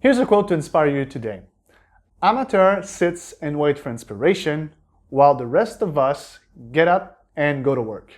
Here's a quote to inspire you today. Amateur sits and waits for inspiration, while the rest of us get up and go to work.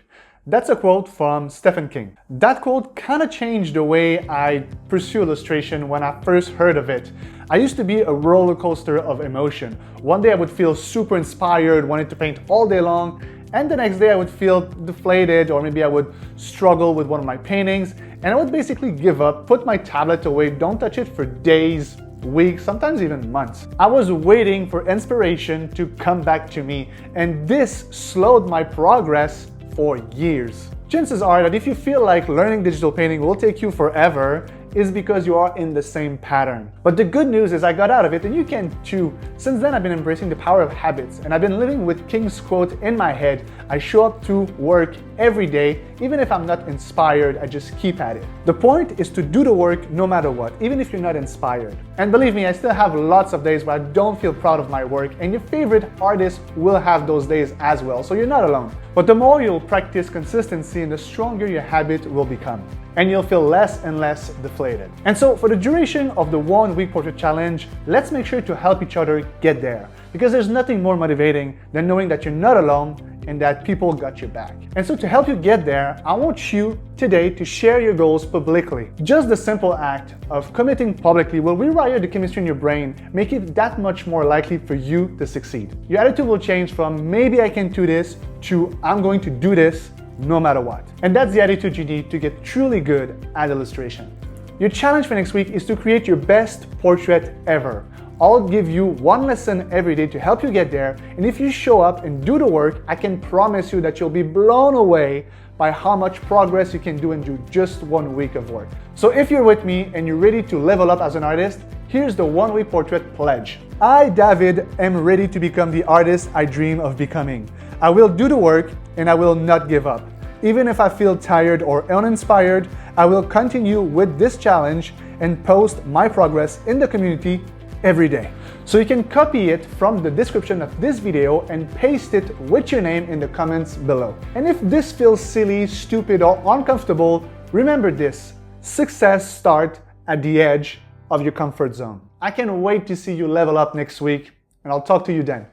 That's a quote from Stephen King. That quote kind of changed the way I pursue illustration when I first heard of it. I used to be a roller coaster of emotion. One day I would feel super inspired, wanting to paint all day long, and the next day I would feel deflated, or maybe I would struggle with one of my paintings, and I would basically give up, put my tablet away, don't touch it for days, weeks, sometimes even months. I was waiting for inspiration to come back to me, and this slowed my progress for years. Chances are that if you feel like learning digital painting will take you forever, is because you are in the same pattern. But the good news is I got out of it, and you can too. Since then, I've been embracing the power of habits, and I've been living with King's quote in my head. I show up to work every day, even if I'm not inspired, I just keep at it. The point is to do the work no matter what, even if you're not inspired. And believe me, I still have lots of days where I don't feel proud of my work, and your favorite artist will have those days as well, so you're not alone. But the more you'll practice consistency, and the stronger your habit will become, and you'll feel less and less deflated. And so for the duration of the 1 week portrait challenge, let's make sure to help each other get there, because there's nothing more motivating than knowing that you're not alone and that people got your back. And so to help you get there, I want you today to share your goals publicly. Just the simple act of committing publicly will rewire the chemistry in your brain, make it that much more likely for you to succeed. Your attitude will change from maybe I can do this to I'm going to do this no matter what. And that's the attitude you need to get truly good at illustration. Your challenge for next week is to create your best portrait ever. I'll give you one lesson every day to help you get there, and if you show up and do the work, I can promise you that you'll be blown away by how much progress you can do in just 1 week of work. So if you're with me and you're ready to level up as an artist, here's the 1 week portrait pledge. I, David, am ready to become the artist I dream of becoming. I will do the work and I will not give up. Even if I feel tired or uninspired, I will continue with this challenge and post my progress in the community every day. So you can copy it from the description of this video and paste it with your name in the comments below. And if this feels silly, stupid, or uncomfortable, remember this: success starts at the edge of your comfort zone. I can't wait to see you level up next week, and I'll talk to you then.